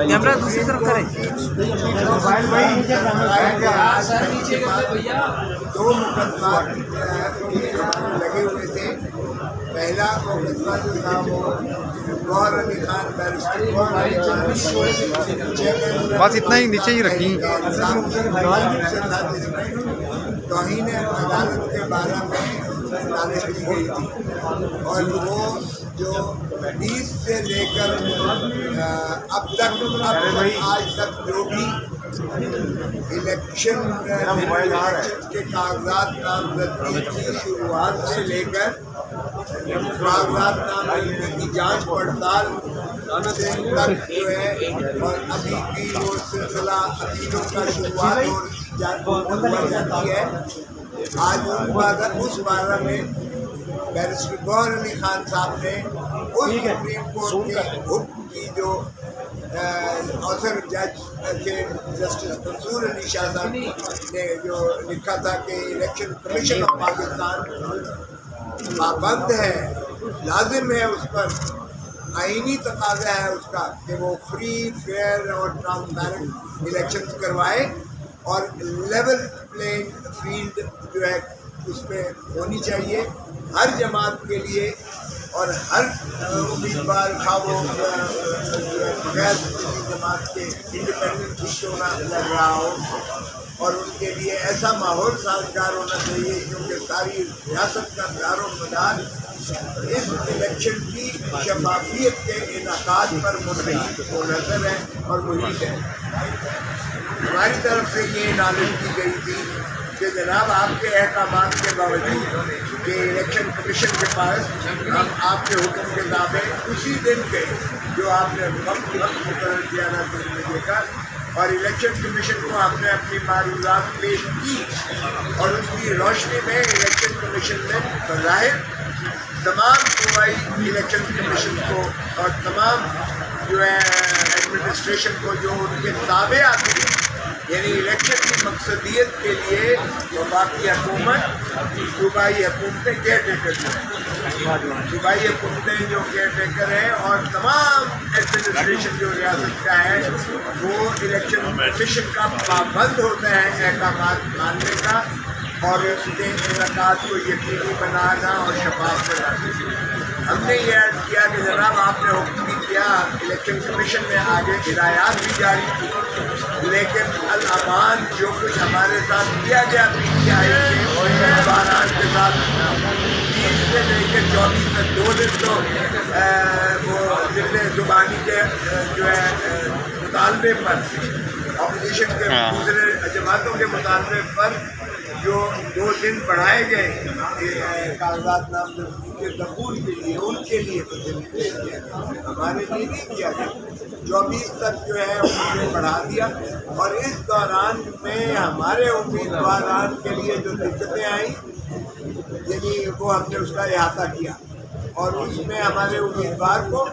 Camera دوسری طرف کریں. دو مقدمات لگے ہوئے تھے. پہلا مقدمہ جو تھا وہ گوہر علی خان بس اتنا ہی نیچے ہی رکھیں. توہین عدالت کے بارے میں نالش کی گئی تھی اور وہ جو 20 سے لے کر اب تک آج تک جو بھی الیکشن کے کاغذات نامزدگی کی شروعات سے لے کر کاغذات نامزدگی کی جانچ پڑتال تک جو ہے اور ابھی بھی وہ سلسلہ اپیلوں کا شروعات ہوا جاتی ہے. آج اس بارے میں بیرسٹر گوہر علی خان صاحب نے اس سپریم کورٹ کے حکم کی جو آثر جج تھے جسٹس منصور علی شاہ صاحب نے جو لکھا تھا کہ الیکشن کمیشن آف پاکستان پابند ہے، لازم ہے، اس پر آئینی تقاضا ہے اس کا کہ وہ فری فیئر اور ٹرانسپیرنٹ الیکشن کروائے اور لیول پلینگ فیلڈ جو ہے اس میں ہونی چاہیے ہر جماعت کے لیے اور ہر امیدوار خواہ وہ بغیر کسی جماعت کے انڈیپینڈنٹ ہی کیوں نہ لڑ رہا ہو، اور ان کے لیے ایسا ماحول سازگار ہونا چاہیے کیونکہ ساری ریاست کا دار و مدار اس الیکشن کی شفافیت کے انعقاد پر منحصر ہے اور محیط ہے. ہماری طرف سے یہ نالش کی گئی تھی کہ جناب آپ کے احکامات کے باوجود کہ الیکشن کمیشن کے پاس ہم آپ کے حکم کے تابع اسی دن کے جو آپ نے وقت مقرر کیا نا دیکھا اور الیکشن کمیشن کو آپ نے اپنی معلومات پیش کی اور اس کی روشنی میں الیکشن کمیشن نے بظاہر تمام صوبائی الیکشن کمیشن کو اور تمام جو ہے ایڈمنسٹریشن کو جو ان کے تابع آتی ہے یعنی الیکشن کی مقصدیت کے لیے وفاقی حکومت صوبائی حکومتیں کیئر ٹیکر ہیں، صوبائی حکومتیں جو کیئر ٹیکر ہیں اور تمام ایڈمنسٹریشن جو ریاست کا ہے وہ الیکشن کمیشن کا پابند ہوتا ہے احکامات ماننے کا اور اس کے انعقاد کو یقینی بنانا اور شفاف بنانا. ہم نے یہ عرض کیا کہ جناب آپ نے حکم بھی کیا، الیکشن کمیشن نے آگے ہدایات بھی جاری کی، لیکن الامان جو کچھ ہمارے ساتھ کیا گیا PTI کے اخبارات کے ساتھ 20 سے لے کے 24 تک 2 دن تو وہ ذکر زبانی کے جو ہے مطالبے پر اپوزیشن کے دوسرے جماعتوں کے مطالبے پر جو 2 دن بڑھائے گئے کاغذات نامزدگی کے دخول کے لیے ان کے لیے تو ہمارے لیے نہیں کیا گیا. 24 تک جو ہے انہوں نے بڑھا دیا اور اس دوران میں ہمارے امیدواران کے لیے جو دقتیں آئیں یعنی وہ ہم نے اس کا احاطہ کیا اور اس میں ہمارے امیدوار کو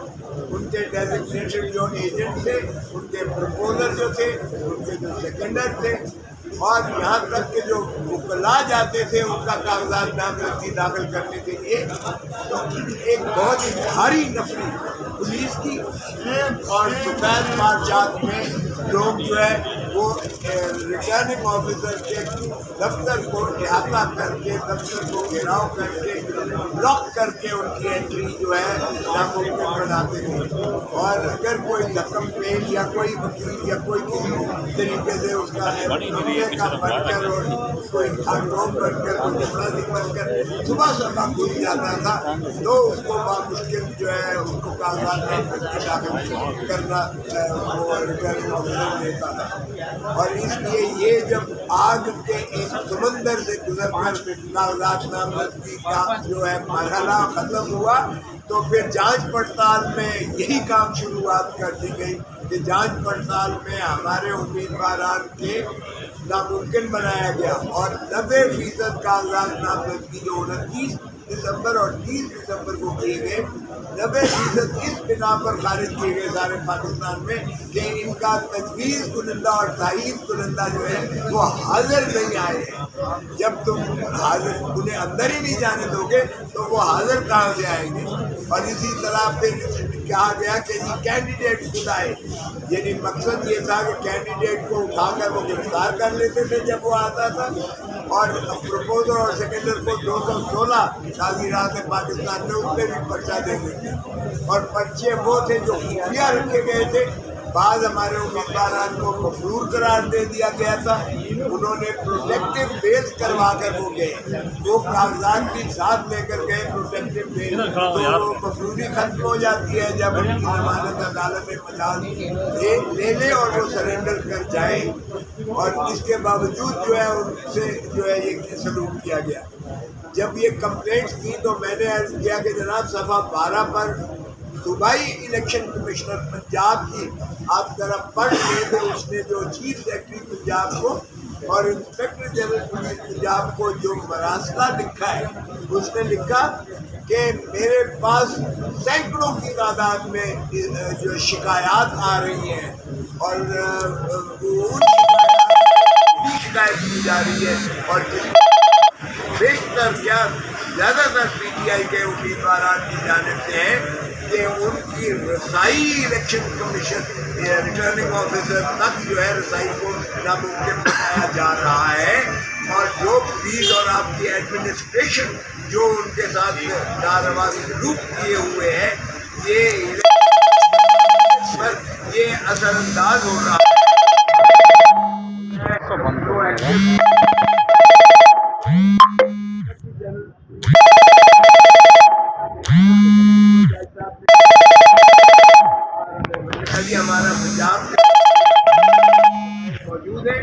ان کے ڈیزگنیٹڈ جو ایجنٹ تھے، ان کے پرپوزر جو تھے، ان کے جو سیکنڈر تھے اور یہاں تک کہ جو وکلاء جاتے تھے ان کا کاغذات نامزدگی داخل کرنے کے لیے تو ایک بہت ہی بھاری نفری پولیس کی اور سفید مارچات میں لوگ جو ہے وہ ریٹرننگ آفیسر کے دفتر کو احاطہ کر کے دفتر کو گھیراؤ کر کے بلاک کر کے ان کی انٹری جو ہے ناممکن بناتے تھے اور اگر کوئی رقم پیل یا کوئی وکیل یا کوئی کسی طریقے سے اس کا کا بن کر اور کوئی خانڈوم بن کر کوئی مفرادی بن کر صبح کھل جاتا تھا تو اس کو بامشکل جو ہے اس کو کاغذات داخل کرنا وہ ریٹرننگ آفیسر دیتا تھا. اور اس لیے یہ جب آگ کے ایک سمندر سے گزر کر کاغذات نامزدگی کا جو ہے مرحلہ ختم ہوا تو پھر جانچ پڑتال میں یہی کام شروعات کر دی گئی کہ جانچ پڑتال میں ہمارے امیدواران کے ناممکن بنایا گیا اور 90% کاغذات نامزدگی جو 29 دسمبر اور 30 دسمبر کو کیے گئے 90% اس بنا پر خارج کیے گئے سارے پاکستان میں کہ ان کا تجویز کنندہ اور تائید کنندہ جو ہے وہ حاضر نہیں آئے ہیں. جب تم حاضر انہیں اندر ہی نہیں جانے دو گے تو وہ حاضر کہاں سے آئیں گے؟ اور اسی طرح پھر کہا گیا کہ یہ کینڈیڈیٹ خود آئے، یعنی مقصد یہ تھا کہ کینڈیڈیٹ کو اٹھا کر وہ گرفتار کر لیتے تھے جب وہ آتا تھا، اور پروپوزر اور سیکنڈر کو 216 تعزیرات پاکستان میں ان پہ بھی پرچہ دے دیتے، اور پرچے وہ تھے جو خفیہ رکھے گئے تھے۔ بعض ہمارے امیدواران کو مفرور قرار دے دیا گیا تھا، انہوں نے پروٹیکٹیو بیل کروا کر وہ گئے، وہ کاغذات بھی ساتھ لے کر گئے پروٹیکٹیو بیل، تو مفروری ختم ہو جاتی ہے جب ان کی ضمانت عدالت میں مجاز لے لے اور وہ سرنڈر کر جائیں، اور اس کے باوجود جو ہے ان سے جو ہے یہ سلوک کیا گیا۔ جب یہ کمپلینٹس کی تو میں نے عرض کیا کہ جناب صفحہ 12 پر صوبائی الیکشن کمشنر پنجاب کی آپ ذرا پڑھ لیں تو اس نے جو چیف سیکرٹری پنجاب کو اور انسپکٹر جنرل پولیس پنجاب کو جو مراسلہ لکھا ہے، اس نے لکھا کہ میرے پاس سینکڑوں کی تعداد میں جو شکایات آ رہی ہیں، اور ان شکایت کی جا رہی ہے، اور بیشتر کیا زیادہ تر پی ٹی آئی کے امیدواران کی جانب سے ہے کہ ان کی رسائی الیکشن کمیشن ریٹرننگ آفیسر تک جو ہے رسائی کو ناممکن بتایا جا رہا ہے، اور جو پولیس اور آپ کی ایڈمنسٹریشن جو ان کے ساتھ ناروا سلوک کیے ہوئے ہیں، یہ پر یہ اثر انداز ہو رہا ہے۔ ہمارا پنجاب موجود ہے،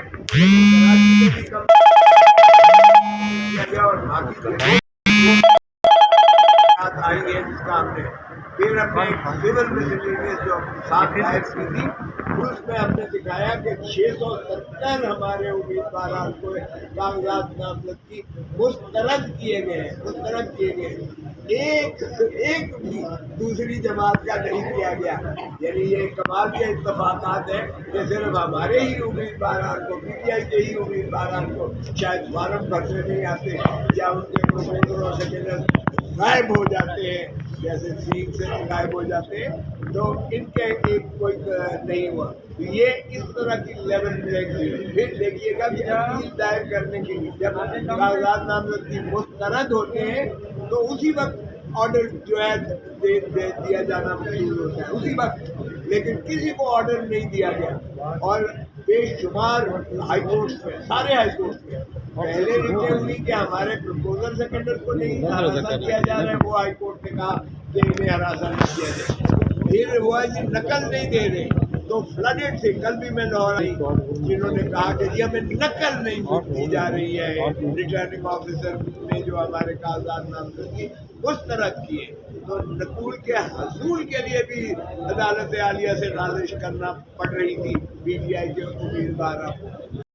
اور باقی آئی ہے جس کا ہم نے پھر اپنے سول مسلینس جو ساتھ دائر کی تھی، اس میں ہم نے دکھایا کہ 670 ہمارے امیدواران کو کاغذات نامزدگی مسترد کیے گئے ہیں، ایک بھی دوسری جماعت کا نہیں کیا گیا۔ یعنی یہ کمال کے اتفاقات ہیں کہ صرف ہمارے ہی امیدواران کو، پی ٹی آئی کے ہی امیدواران کو شاید فارم بھرنے نہیں آتے، یا ان کے پروفیسر اور سیکنڈر غائب ہو جاتے ہیں، جیسے سیٹ سے غائب ہو جاتے ہیں، تو ان کے ایک کوئی نہیں ہوا۔ یہ اس طرح کی لیول پلینگ تھی۔ پھر دیکھیے گا کہ اپیل دائر کرنے کے لیے جب کاغذات نامزدگی مسترد ہوتے ہیں تو اسی وقت آرڈر جو ہے دیا جانا مقصود ہوتا ہے، اسی وقت، لیکن کسی کو آرڈر نہیں دیا گیا، اور بے شمار ہائی کورٹس میں، سارے ہائی کورٹس میں پہلے ریٹیں ہوئی کہ ہمارے پروپوزر سیکنڈر کو نہیں ہراساں کیا جا رہا ہے، وہ ہائی کورٹ نے کہا کہ انہیں ہراساں نہیں کیا جائے۔ پھر ہوا جی نقل نہیں دے رہے، تو فلڈڈ سے کل بھی میں لاہوری جنہوں نے کہا کہ جی ہمیں نقل نہیں دی جا رہی ہے، ریٹرننگ آفیسر نے جو ہمارے کاغذات نامزدگی مسترد کیے، تو نقول کے حصول کے لیے بھی عدالت عالیہ سے نازش کرنا پڑ رہی تھی پی ٹی آئی کے امیدواروں کو۔